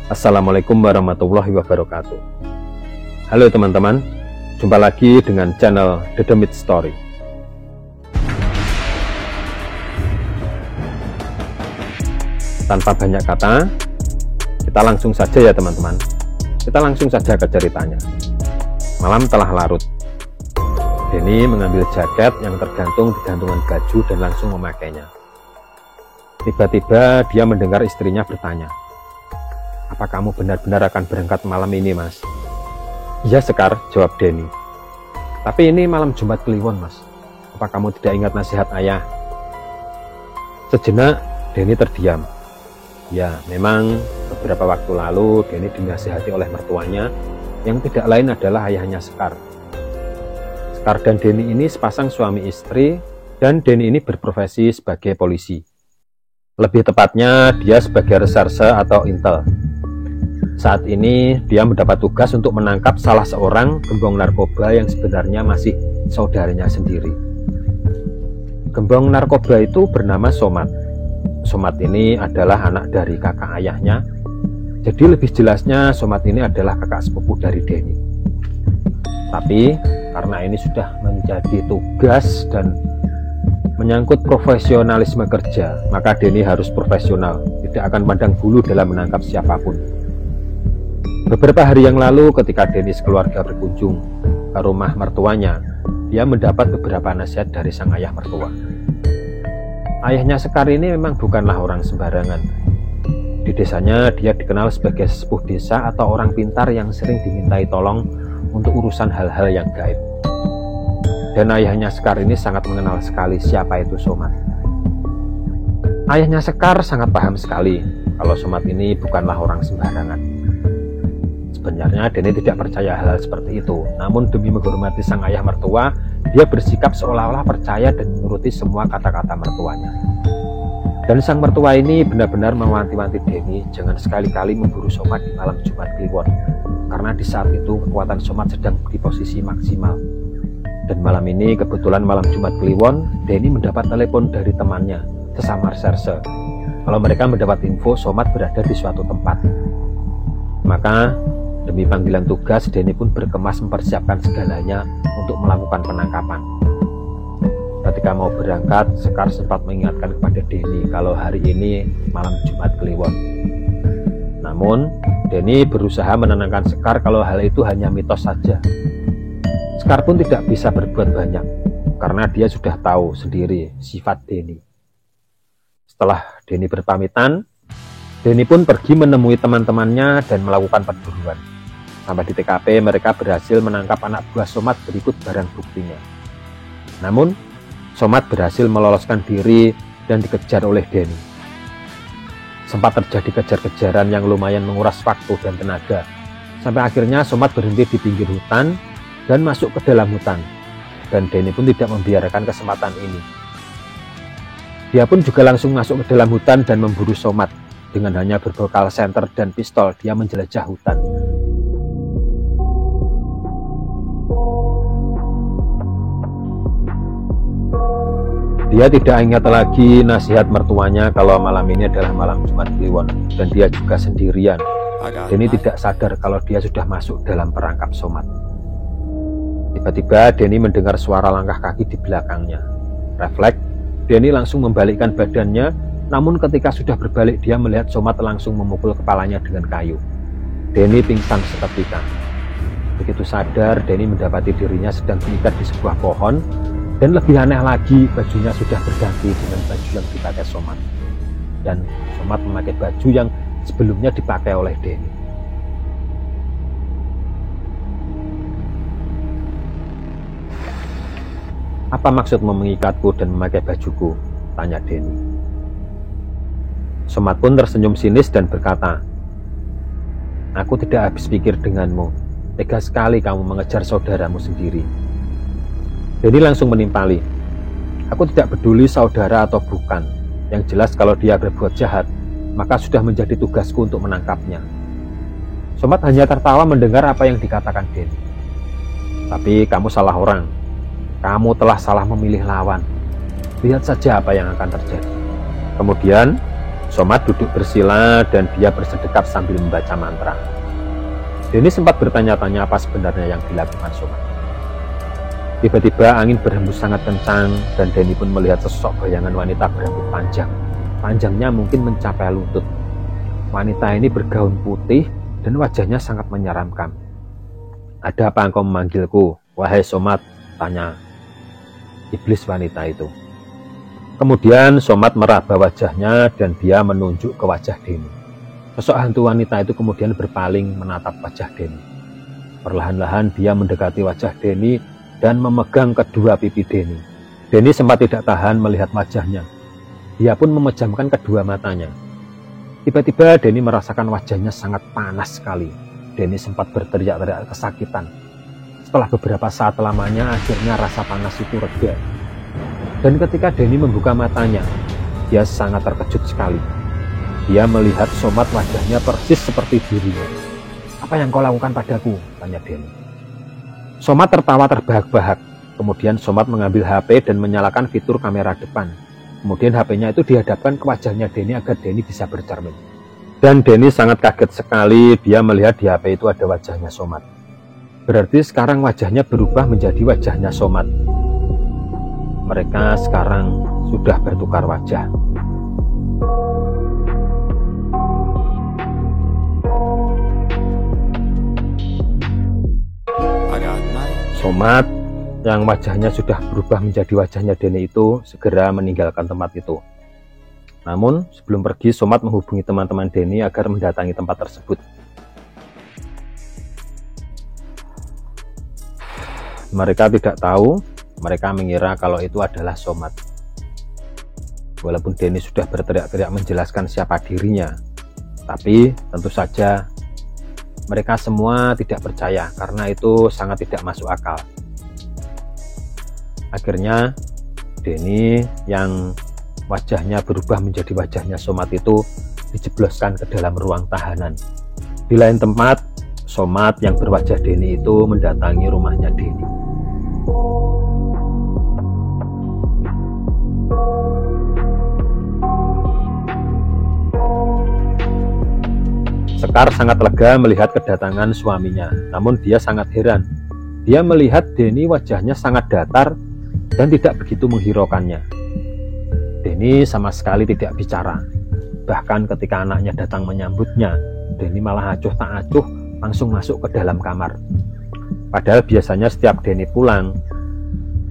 Assalamualaikum warahmatullahi wabarakatuh. Halo teman-teman, jumpa lagi dengan channel Dedemit Story. Tanpa banyak kata, kita langsung saja ya teman-teman. Kita langsung saja ke ceritanya. Malam telah larut. Denny mengambil jaket yang tergantung di gantungan baju dan langsung memakainya. Tiba-tiba dia mendengar istrinya bertanya, "Apa kamu benar-benar akan berangkat malam ini, Mas?" "Iya, Sekar," jawab Denny. "Tapi ini malam Jumat Kliwon, Mas. Apa kamu tidak ingat nasihat ayah?" Sejenak, Denny terdiam. Ya, memang beberapa waktu lalu Denny dinasihati oleh mertuanya yang tidak lain adalah ayahnya Sekar. Sekar dan Denny ini sepasang suami istri, dan Denny ini berprofesi sebagai polisi. Lebih tepatnya, dia sebagai reserse atau intel. Saat ini, dia mendapat tugas untuk menangkap salah seorang gembong narkoba yang sebenarnya masih saudaranya sendiri. Gembong narkoba itu bernama Somad. Somad ini adalah anak dari kakak ayahnya. Jadi lebih jelasnya, Somad ini adalah kakak sepupu dari Denny. Tapi, karena ini sudah menjadi tugas dan menyangkut profesionalisme kerja, maka Denny harus profesional, tidak akan pandang bulu dalam menangkap siapapun. Beberapa hari yang lalu ketika Denny sekeluarga berkunjung ke rumah mertuanya, dia mendapat beberapa nasihat dari sang ayah mertua. Ayahnya Sekar ini memang bukanlah orang sembarangan. Di desanya dia dikenal sebagai sesepuh desa atau orang pintar yang sering dimintai tolong untuk urusan hal-hal yang gaib. Dan ayahnya Sekar ini sangat mengenal sekali siapa itu Somad. Ayahnya Sekar sangat paham sekali kalau Somad ini bukanlah orang sembarangan. Sebenarnya Denny tidak percaya hal seperti itu, namun demi menghormati sang ayah mertua, dia bersikap seolah-olah percaya dan menuruti semua kata-kata mertuanya. Dan sang mertua ini benar-benar mewanti-wanti Denny jangan sekali-kali memburu Somad di malam Jumat Kliwon, karena di saat itu kekuatan Somad sedang di posisi maksimal. Dan malam ini kebetulan malam Jumat Kliwon, Denny mendapat telepon dari temannya, sesama reserse, kalau mereka mendapat info Somad berada di suatu tempat. Maka demi panggilan tugas, Denny pun berkemas mempersiapkan segalanya untuk melakukan penangkapan. Ketika mau berangkat, Sekar sempat mengingatkan kepada Denny kalau hari ini malam Jumat Kliwon. Namun, Denny berusaha menenangkan Sekar kalau hal itu hanya mitos saja. Sekar pun tidak bisa berbuat banyak, karena dia sudah tahu sendiri sifat Denny. Setelah Denny berpamitan, Denny pun pergi menemui teman-temannya dan melakukan perburuan. Sampai di TKP, mereka berhasil menangkap anak buah Somad berikut barang buktinya. Namun, Somad berhasil meloloskan diri dan dikejar oleh Denny. Sempat terjadi kejar-kejaran yang lumayan menguras waktu dan tenaga, sampai akhirnya Somad berhenti di pinggir hutan dan masuk ke dalam hutan. Dan Denny pun tidak membiarkan kesempatan ini. Dia pun juga langsung masuk ke dalam hutan dan memburu Somad. Dengan hanya berbekal senter dan pistol, dia menjelajah hutan. Dia tidak ingat lagi nasihat mertuanya kalau malam ini adalah malam Jumat Kliwon, dan dia juga sendirian. Denny tidak sadar kalau dia sudah masuk dalam perangkap Somad. Tiba-tiba Denny mendengar suara langkah kaki di belakangnya. Refleks, Denny langsung membalikkan badannya, namun ketika sudah berbalik dia melihat Somad langsung memukul kepalanya dengan kayu. Denny pingsan seketika. Begitu sadar, Denny mendapati dirinya sedang diikat di sebuah pohon, dan lebih aneh lagi, bajunya sudah berganti dengan baju yang dipakai Somad. Dan Somad memakai baju yang sebelumnya dipakai oleh Denny. "Apa maksudmu mengikatku dan memakai bajuku?" tanya Denny. Somad pun tersenyum sinis dan berkata, "Aku tidak habis pikir denganmu. Tega sekali kamu mengejar saudaramu sendiri." Denny langsung menimpali, "Aku tidak peduli saudara atau bukan. Yang jelas kalau dia berbuat jahat, maka sudah menjadi tugasku untuk menangkapnya." Somad hanya tertawa mendengar apa yang dikatakan Denny. "Tapi kamu salah orang. Kamu telah salah memilih lawan. Lihat saja apa yang akan terjadi." Kemudian Somad duduk bersila dan dia bersedekap sambil membaca mantra. Denny sempat bertanya-tanya apa sebenarnya yang dilakukan Somad. Tiba-tiba angin berhembus sangat kencang dan Denny pun melihat sosok bayangan wanita berambut panjang. Panjangnya mungkin mencapai lutut. Wanita ini bergaun putih dan wajahnya sangat menyeramkan. "Ada apa engkau memanggilku, wahai Somad?" tanya iblis wanita itu. Kemudian Somad meraba wajahnya dan dia menunjuk ke wajah Denny. Sosok hantu wanita itu kemudian berpaling menatap wajah Denny. Perlahan-lahan dia mendekati wajah Denny dan memegang kedua pipi Denny. Denny sempat tidak tahan melihat wajahnya. Dia pun memejamkan kedua matanya. Tiba-tiba Denny merasakan wajahnya sangat panas sekali. Denny sempat berteriak-teriak kesakitan. Setelah beberapa saat lamanya, akhirnya rasa panas itu reda. Dan ketika Denny membuka matanya, dia sangat terkejut sekali. Dia melihat Somad wajahnya persis seperti dirinya. "Apa yang kau lakukan padaku?" tanya Denny. Somad tertawa terbahak-bahak. Kemudian Somad mengambil HP dan menyalakan fitur kamera depan. Kemudian HP-nya itu dihadapkan ke wajahnya Denny agar Denny bisa bercermin. Dan Denny sangat kaget sekali, dia melihat di HP itu ada wajahnya Somad. Berarti sekarang wajahnya berubah menjadi wajahnya Somad. Mereka sekarang sudah bertukar wajah. Somad yang wajahnya sudah berubah menjadi wajahnya Denny itu segera meninggalkan tempat itu. Namun sebelum pergi, Somad menghubungi teman-teman Denny agar mendatangi tempat tersebut. Mereka tidak tahu, mereka mengira kalau itu adalah Somad. Walaupun Denny sudah berteriak-teriak menjelaskan siapa dirinya, tapi tentu saja mereka semua tidak percaya karena itu sangat tidak masuk akal. Akhirnya Denny yang wajahnya berubah menjadi wajahnya Somad itu dijebloskan ke dalam ruang tahanan. Di lain tempat, Somad yang berwajah Denny itu mendatangi rumahnya Denny. Sekar sangat lega melihat kedatangan suaminya, namun dia sangat heran. Dia melihat Denny wajahnya sangat datar dan tidak begitu menghiraukannya. Denny sama sekali tidak bicara. Bahkan ketika anaknya datang menyambutnya, Denny malah acuh tak acuh langsung masuk ke dalam kamar. Padahal biasanya setiap Denny pulang,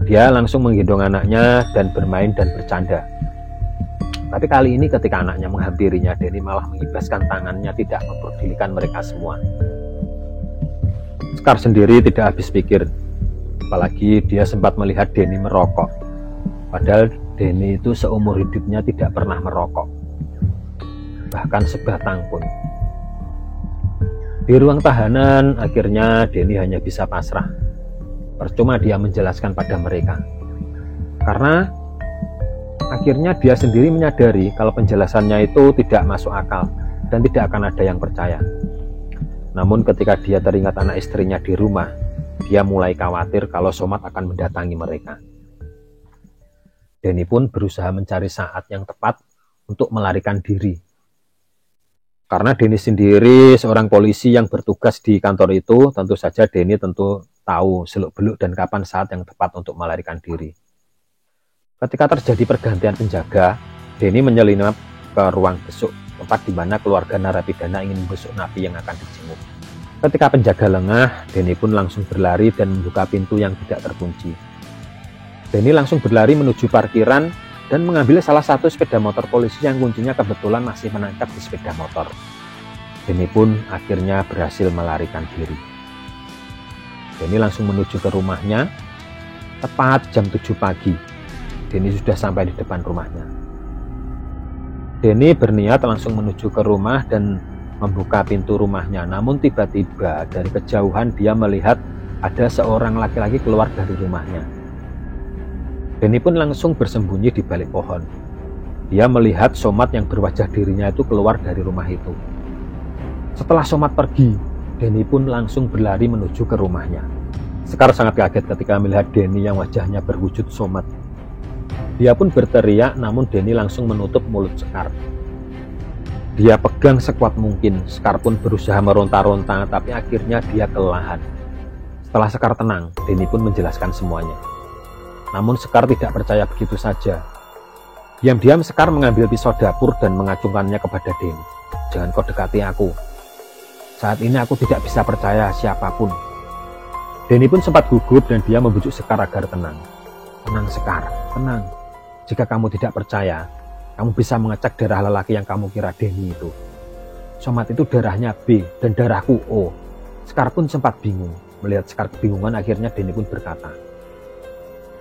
dia langsung menggendong anaknya dan bermain dan bercanda. Tapi kali ini ketika anaknya menghampirinya, Denny malah mengibaskan tangannya, tidak memperdulikan mereka semua. Sekar sendiri tidak habis pikir, apalagi dia sempat melihat Denny merokok. Padahal Denny itu seumur hidupnya tidak pernah merokok, bahkan sebatang pun. Di ruang tahanan, akhirnya Denny hanya bisa pasrah. Percuma dia menjelaskan pada mereka, karena akhirnya dia sendiri menyadari kalau penjelasannya itu tidak masuk akal dan tidak akan ada yang percaya. Namun ketika dia teringat anak istrinya di rumah, dia mulai khawatir kalau Somad akan mendatangi mereka. Denny pun berusaha mencari saat yang tepat untuk melarikan diri. Karena Denny sendiri seorang polisi yang bertugas di kantor itu, tentu saja Denny tentu tahu seluk-beluk dan kapan saat yang tepat untuk melarikan diri. Ketika terjadi pergantian penjaga, Denny menyelinap ke ruang besuk, tempat di mana keluarga narapidana ingin membesuk napi yang akan dijenguk. Ketika penjaga lengah, Denny pun langsung berlari dan membuka pintu yang tidak terkunci. Denny langsung berlari menuju parkiran dan mengambil salah satu sepeda motor polisi yang kuncinya kebetulan masih menangkap di sepeda motor. Denny pun akhirnya berhasil melarikan diri. Denny langsung menuju ke rumahnya, tepat jam 7 pagi. Denny sudah sampai di depan rumahnya. Denny berniat langsung menuju ke rumah dan membuka pintu rumahnya. Namun tiba-tiba dari kejauhan dia melihat ada seorang laki-laki keluar dari rumahnya. Denny pun langsung bersembunyi di balik pohon. Dia melihat Somad yang berwajah dirinya itu keluar dari rumah itu. Setelah Somad pergi, Denny pun langsung berlari menuju ke rumahnya. Sekar sangat kaget ketika melihat Denny yang wajahnya berwujud Somad. Dia pun berteriak, namun Denny langsung menutup mulut Sekar. Dia pegang sekuat mungkin. Sekar pun berusaha meronta-ronta, tapi akhirnya dia kelelahan. Setelah Sekar tenang, Denny pun menjelaskan semuanya. Namun Sekar tidak percaya begitu saja. Diam-diam Sekar mengambil pisau dapur dan mengacungkannya kepada Denny. "Jangan kau dekati aku. Saat ini aku tidak bisa percaya siapapun." Denny pun sempat gugup dan dia membujuk Sekar agar tenang. "Tenang Sekar, tenang. Jika kamu tidak percaya, kamu bisa mengecek darah lelaki yang kamu kira Denny itu. Somad itu darahnya B dan darahku O." Sekar pun sempat bingung. Melihat Sekar kebingungan, akhirnya Denny pun berkata,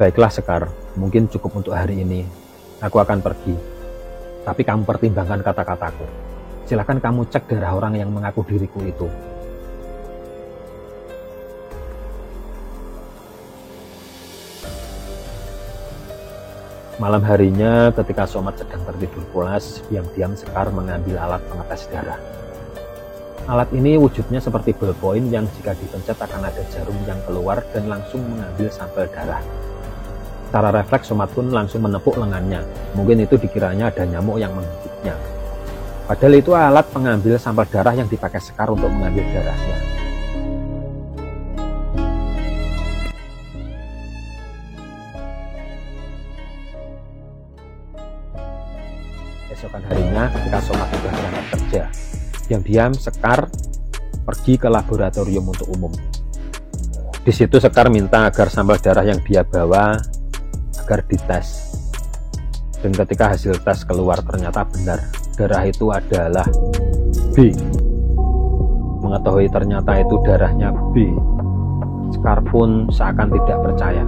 "Baiklah Sekar, mungkin cukup untuk hari ini. Aku akan pergi. Tapi kamu pertimbangkan kata-kataku. Silakan kamu cek darah orang yang mengaku diriku itu." Malam harinya ketika Somad sedang tertidur pulas, diam-diam Sekar mengambil alat pengetes darah. Alat ini wujudnya seperti ballpoint yang jika dipencet akan ada jarum yang keluar dan langsung mengambil sampel darah. Secara refleks Somad pun langsung menepuk lengannya. Mungkin itu dikiranya ada nyamuk yang menggigitnya. Padahal itu alat pengambil sampel darah yang dipakai Sekar untuk mengambil darahnya. Esokan harinya ketika Somad sudah berangkat kerja, diam-diam Sekar pergi ke laboratorium untuk umum. Di situ Sekar minta agar sampel darah yang dia bawa agar dites. Dan ketika hasil tes keluar ternyata benar, darah itu adalah B. Mengetahui ternyata itu darahnya B, Sekar pun seakan tidak percaya.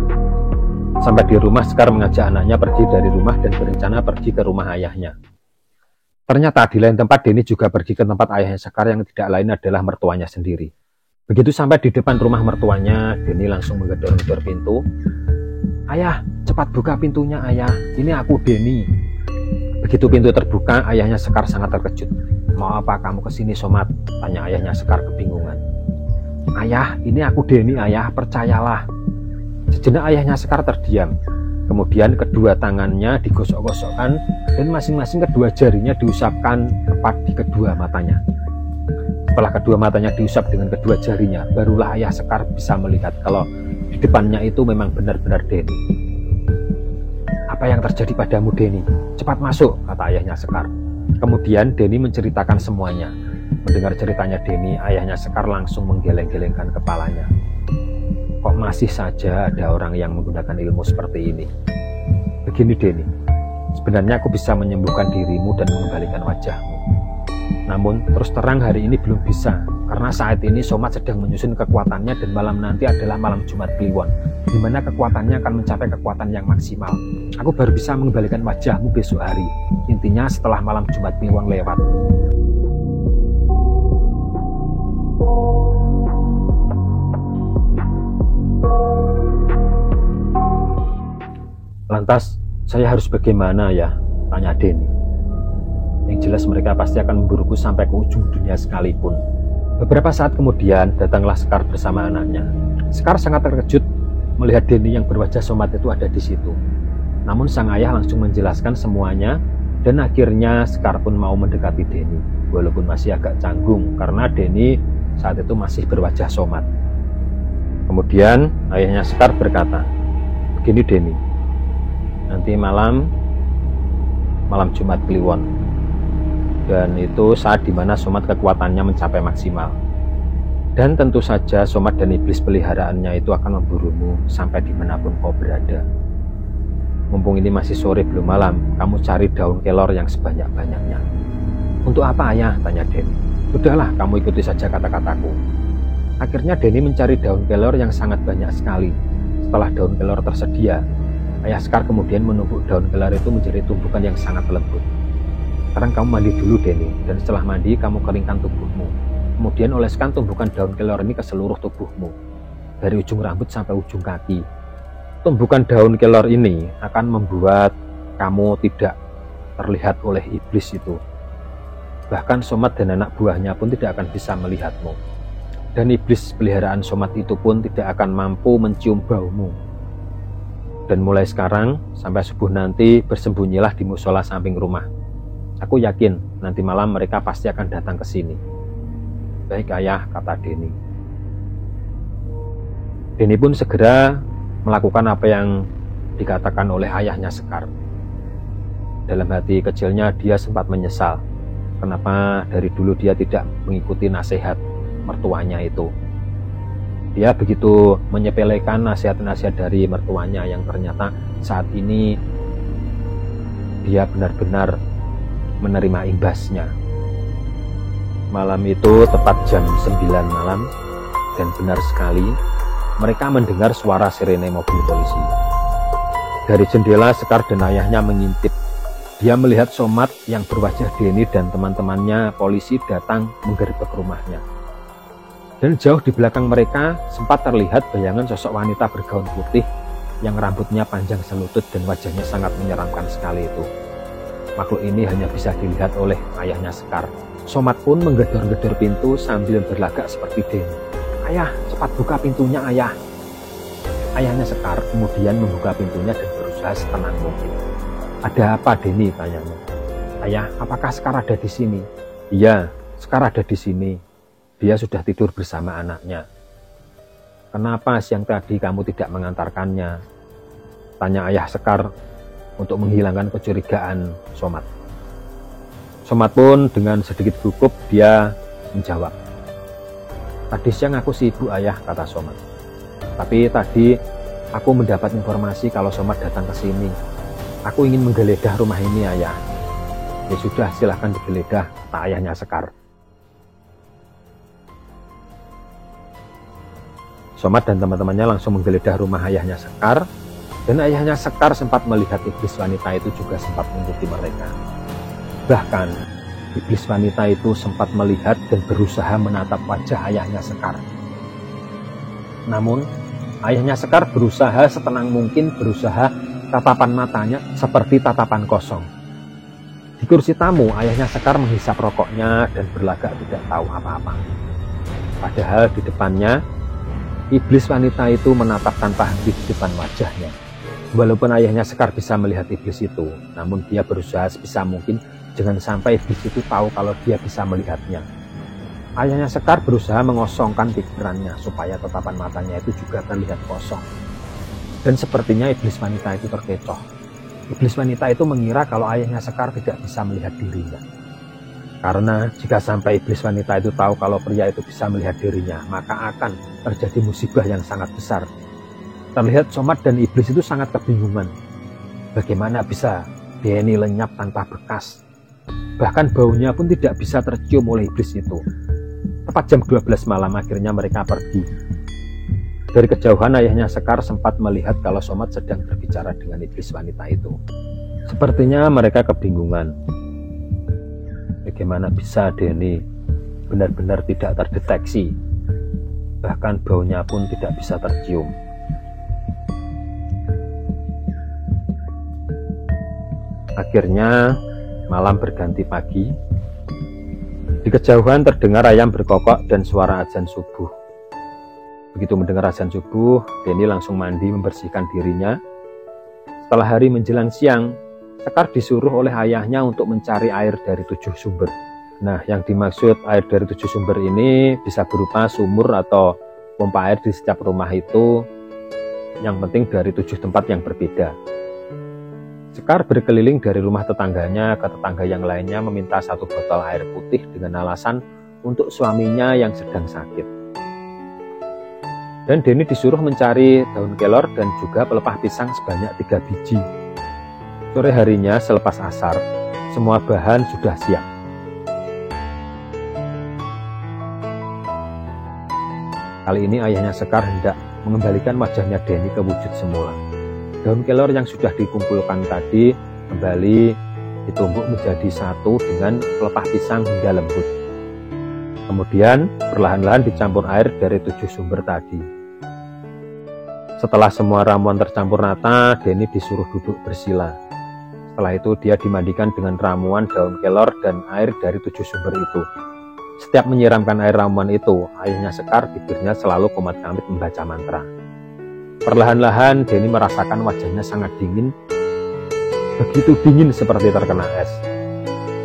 Sampai di rumah, Sekar mengajak anaknya pergi dari rumah dan berencana pergi ke rumah ayahnya. Ternyata di lain tempat Denny juga pergi ke tempat ayahnya Sekar yang tidak lain adalah mertuanya sendiri. Begitu sampai di depan rumah mertuanya, Denny langsung menggedor-gedor pintu. "Ayah, cepat buka pintunya ayah, ini aku Denny." Begitu pintu terbuka, ayahnya Sekar sangat terkejut. "Mau apa kamu kesini Somad?" tanya ayahnya Sekar kebingungan. "Ayah, ini aku Denny ayah, percayalah." Sejenak ayahnya Sekar terdiam. Kemudian kedua tangannya digosok-gosokkan dan masing-masing kedua jarinya diusapkan tepat di kedua matanya. Setelah kedua matanya diusap dengan kedua jarinya, barulah ayah Sekar bisa melihat kalau di depannya itu memang benar-benar Denny. "Apa yang terjadi padamu Denny? Cepat masuk," kata ayahnya Sekar. Kemudian Denny menceritakan semuanya. Mendengar ceritanya Denny, ayahnya Sekar langsung menggeleng-gelengkan kepalanya. "Kok masih saja ada orang yang menggunakan ilmu seperti ini? Begini Denny, sebenarnya aku bisa menyembuhkan dirimu dan mengembalikan wajahmu. Namun terus terang hari ini belum bisa, karena saat ini Somad sedang menyusun kekuatannya dan malam nanti adalah malam Jumat Kliwon, di mana kekuatannya akan mencapai kekuatan yang maksimal. Aku baru bisa mengembalikan wajahmu besok hari, intinya setelah malam Jumat Kliwon lewat." "Lantas saya harus bagaimana ya?" tanya Denny. "Yang jelas mereka pasti akan memburuku sampai ke ujung dunia sekalipun." Beberapa saat kemudian datanglah Sekar bersama anaknya. Sekar sangat terkejut melihat Denny yang berwajah Somad itu ada di situ. Namun sang ayah langsung menjelaskan semuanya dan akhirnya Sekar pun mau mendekati Denny, walaupun masih agak canggung karena Denny saat itu masih berwajah Somad. Kemudian ayahnya Sekar berkata, "Begini Denny, nanti malam Jumat Kliwon, dan itu saat dimana Somad kekuatannya mencapai maksimal. Dan tentu saja Somad dan iblis peliharaannya itu akan memburumu sampai dimanapun kau berada. Mumpung ini masih sore belum malam, kamu cari daun kelor yang sebanyak-banyaknya." "Untuk apa ayah?" tanya Denny. "Sudahlah, kamu ikuti saja kata-kataku." Akhirnya Denny mencari daun kelor yang sangat banyak sekali. Setelah daun kelor tersedia, ayah Sekar kemudian menumbuk daun kelor itu menjadi tumbukan yang sangat lembut. "Sekarang kamu mandi dulu Denny, dan setelah mandi kamu keringkan tubuhmu. Kemudian oleskan tumbukan daun kelor ini ke seluruh tubuhmu, dari ujung rambut sampai ujung kaki. Tumbukan daun kelor ini akan membuat kamu tidak terlihat oleh iblis itu. Bahkan Somad dan anak buahnya pun tidak akan bisa melihatmu. Dan iblis peliharaan Somad itu pun tidak akan mampu mencium baumu. Dan mulai sekarang sampai subuh nanti bersembunyilah di musola samping rumah. Aku yakin nanti malam mereka pasti akan datang ke sini. Baik ayah, kata Denny. Denny pun segera melakukan apa yang dikatakan oleh ayahnya Sekar. Dalam hati kecilnya dia sempat menyesal. Kenapa dari dulu dia tidak mengikuti nasihat mertuanya itu. Dia begitu menyepelekan nasihat-nasihat dari mertuanya yang ternyata saat ini dia benar-benar menerima imbasnya. Malam itu tepat jam 9 malam dan benar sekali mereka mendengar suara sirene mobil polisi. Dari jendela Sekar dan ayahnya mengintip. Dia melihat Somad yang berwajah Denny dan teman-temannya polisi datang menggerebek rumahnya. Dan jauh di belakang mereka sempat terlihat bayangan sosok wanita bergaun putih yang rambutnya panjang selutut dan wajahnya sangat menyeramkan sekali itu. Makhluk ini hanya bisa dilihat oleh ayahnya Sekar. Somad pun menggedor-gedor pintu sambil berlagak seperti Denny. Ayah, cepat buka pintunya ayah. Ayahnya Sekar kemudian membuka pintunya dan berusaha setenang mungkin. Ada apa Denny? Tanyanya. Ayah, apakah Sekar ada di sini? Iya, Sekar ada di sini. Dia sudah tidur bersama anaknya. Kenapa siang tadi kamu tidak mengantarkannya? Tanya ayah Sekar untuk menghilangkan kecurigaan Somad. Somad pun dengan sedikit gugup dia menjawab. Tadi siang aku sibuk ayah, kata Somad. Tapi tadi aku mendapat informasi kalau Somad datang ke sini. Aku ingin menggeledah rumah ini ayah. Ya sudah, silahkan digeledah, kata ayahnya Sekar. Somad dan teman-temannya langsung menggeledah rumah ayahnya Sekar, dan ayahnya Sekar sempat melihat iblis wanita itu juga sempat mengikuti mereka. Bahkan, iblis wanita itu sempat melihat dan berusaha menatap wajah ayahnya Sekar. Namun, ayahnya Sekar berusaha setenang mungkin, berusaha tatapan matanya seperti tatapan kosong. Di kursi tamu, ayahnya Sekar menghisap rokoknya dan berlagak tidak tahu apa-apa. Padahal di depannya, iblis wanita itu menatap tanpa henti di depan wajahnya. Walaupun ayahnya Sekar bisa melihat iblis itu, namun dia berusaha sebisa mungkin jangan sampai iblis itu tahu kalau dia bisa melihatnya. Ayahnya Sekar berusaha mengosongkan pikirannya supaya tatapan matanya itu juga terlihat kosong. Dan sepertinya iblis wanita itu terkecoh. Iblis wanita itu mengira kalau ayahnya Sekar tidak bisa melihat dirinya. Karena jika sampai iblis wanita itu tahu kalau pria itu bisa melihat dirinya, maka akan terjadi musibah yang sangat besar. Terlihat Somad dan iblis itu sangat kebingungan. Bagaimana bisa Denny lenyap tanpa bekas? Bahkan baunya pun tidak bisa tercium oleh iblis itu. Tepat jam 12 malam akhirnya mereka pergi. Dari kejauhan ayahnya Sekar sempat melihat kalau Somad sedang berbicara dengan iblis wanita itu. Sepertinya mereka kebingungan. Bagaimana bisa Denny benar-benar tidak terdeteksi, bahkan baunya pun tidak bisa tercium. Akhirnya malam berganti pagi. Di kejauhan terdengar ayam berkokok dan suara azan subuh. Begitu mendengar azan subuh, Denny langsung mandi membersihkan dirinya. Setelah hari menjelang siang, Sekar disuruh oleh ayahnya untuk mencari air dari 7 sumber. Nah, yang dimaksud air dari 7 sumber ini bisa berupa sumur atau pompa air di setiap rumah itu, yang penting dari 7 tempat yang berbeda. Sekar berkeliling dari rumah tetangganya ke tetangga yang lainnya meminta 1 botol air putih dengan alasan untuk suaminya yang sedang sakit. Dan Denny disuruh mencari daun kelor dan juga pelepah pisang sebanyak 3 biji. Sore harinya selepas asar, semua bahan sudah siap. Kali ini ayahnya Sekar hendak mengembalikan wajahnya Denny ke wujud semula. Daun kelor yang sudah dikumpulkan tadi kembali ditumbuk menjadi satu dengan pelepah pisang hingga lembut. Kemudian perlahan-lahan dicampur air dari 7 sumber tadi. Setelah semua ramuan tercampur rata, Denny disuruh duduk bersila. Setelah itu dia dimandikan dengan ramuan daun kelor dan air dari 7 sumber itu. Setiap menyiramkan air ramuan itu, ayahnya Sekar bibirnya selalu komat-kamit membaca mantra. Perlahan-lahan Denny merasakan wajahnya sangat dingin, begitu dingin seperti terkena es.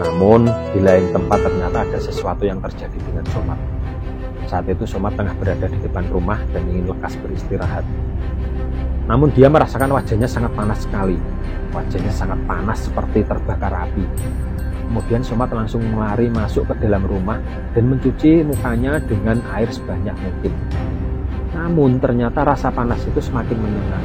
Namun di lain tempat ternyata ada sesuatu yang terjadi dengan Somad. Saat itu Somad tengah berada di depan rumah dan ingin lekas beristirahat. Namun dia merasakan wajahnya sangat panas sekali. Wajahnya sangat panas seperti terbakar api. Kemudian Somad langsung lari masuk ke dalam rumah dan mencuci mukanya dengan air sebanyak mungkin. Namun ternyata rasa panas itu semakin menyengat.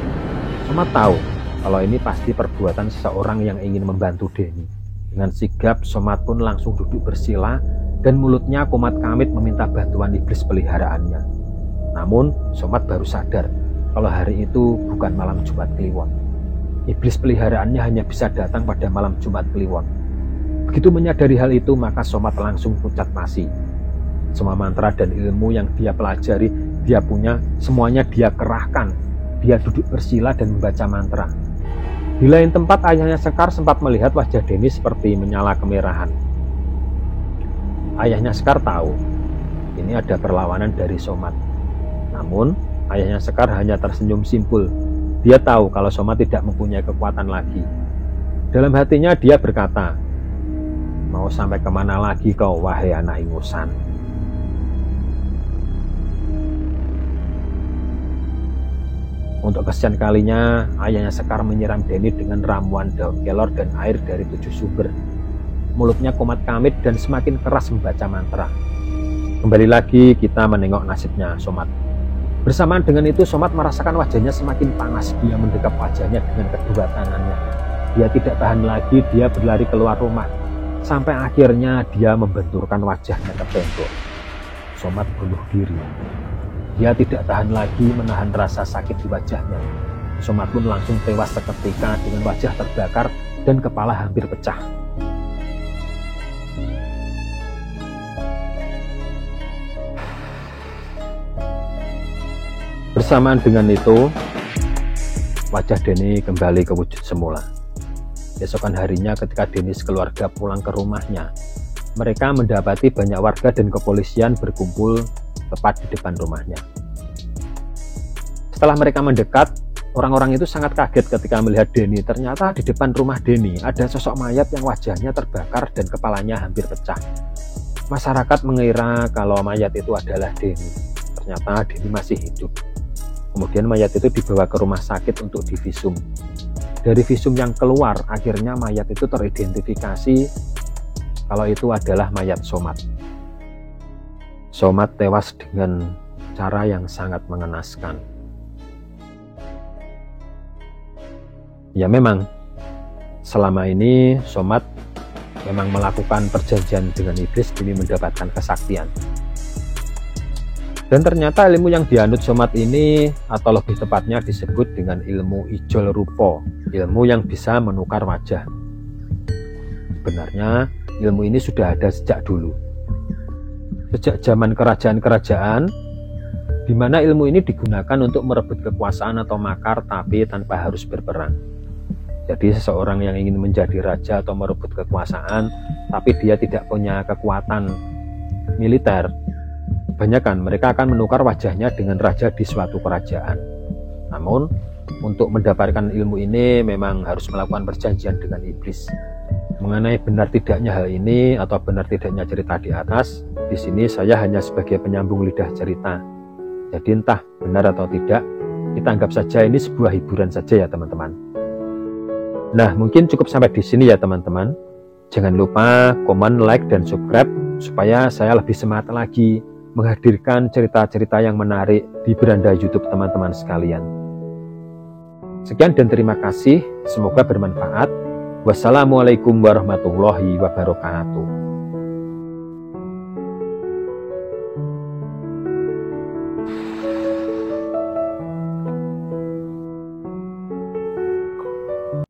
Somad tahu kalau ini pasti perbuatan seseorang yang ingin membantu Denny. Dengan sigap Somad pun langsung duduk bersila dan mulutnya komat-kamit meminta bantuan iblis peliharaannya. Namun Somad baru sadar kalau hari itu bukan malam Jumat Kliwon. Iblis peliharaannya hanya bisa datang pada malam Jumat Kliwon. Begitu menyadari hal itu, maka Somad langsung pucat pasi. Semua mantra dan ilmu yang dia pelajari, dia punya, semuanya dia kerahkan. Dia duduk bersila dan membaca mantra. Di lain tempat, ayahnya Sekar sempat melihat wajah Denny seperti menyala kemerahan. Ayahnya Sekar tahu, ini ada perlawanan dari Somad. Namun, ayahnya Sekar hanya tersenyum simpul. Dia tahu kalau Somad tidak mempunyai kekuatan lagi. Dalam hatinya dia berkata, "Mau sampai kemana lagi kau, wahai anak ingusan?" Untuk kesekian kalinya, ayahnya Sekar menyiram Denny dengan ramuan daun kelor dan air dari 7 sumber. Mulutnya komat-kamit dan semakin keras membaca mantra. Kembali lagi kita menengok nasibnya Somad. Bersamaan dengan itu, Somad merasakan wajahnya semakin panas. Dia mendekap wajahnya dengan kedua tangannya. Dia tidak tahan lagi, dia berlari keluar rumah. Sampai akhirnya dia membenturkan wajahnya ke tembok. Somad bunuh diri. Dia tidak tahan lagi menahan rasa sakit di wajahnya. Somad pun langsung tewas seketika dengan wajah terbakar dan kepala hampir pecah. Bersamaan dengan itu, wajah Denny kembali ke wujud semula. Besokan harinya ketika Denny sekeluarga pulang ke rumahnya, mereka mendapati banyak warga dan kepolisian berkumpul tepat di depan rumahnya. Setelah mereka mendekat, orang-orang itu sangat kaget ketika melihat Denny. Ternyata di depan rumah Denny ada sosok mayat yang wajahnya terbakar dan kepalanya hampir pecah. Masyarakat mengira kalau mayat itu adalah Denny. Ternyata Denny masih hidup. Kemudian mayat itu dibawa ke rumah sakit untuk divisum. Dari visum yang keluar, akhirnya mayat itu teridentifikasi kalau itu adalah mayat Somad. Somad tewas dengan cara yang sangat mengenaskan. Ya memang, selama ini Somad memang melakukan perjanjian dengan iblis demi mendapatkan kesaktian. Dan ternyata ilmu yang dianut Somad ini, atau lebih tepatnya disebut dengan ilmu ijol rupo, ilmu yang bisa menukar wajah. Sebenarnya ilmu ini sudah ada sejak dulu. Sejak zaman kerajaan-kerajaan, di mana ilmu ini digunakan untuk merebut kekuasaan atau makar tapi tanpa harus berperang. Jadi seseorang yang ingin menjadi raja atau merebut kekuasaan tapi dia tidak punya kekuatan militer, kebanyakan mereka akan menukar wajahnya dengan raja di suatu kerajaan. Namun untuk mendapatkan ilmu ini memang harus melakukan perjanjian dengan iblis. Mengenai benar tidaknya hal ini atau benar tidaknya cerita di atas, di sini saya hanya sebagai penyambung lidah cerita. Jadi entah benar atau tidak, kita anggap saja ini sebuah hiburan saja ya teman-teman. Nah, mungkin cukup sampai di sini ya teman-teman. Jangan lupa komen, like, dan subscribe supaya saya lebih semangat lagi menghadirkan cerita-cerita yang menarik di beranda YouTube teman-teman sekalian. Sekian dan terima kasih, semoga bermanfaat. Wassalamualaikum warahmatullahi wabarakatuh.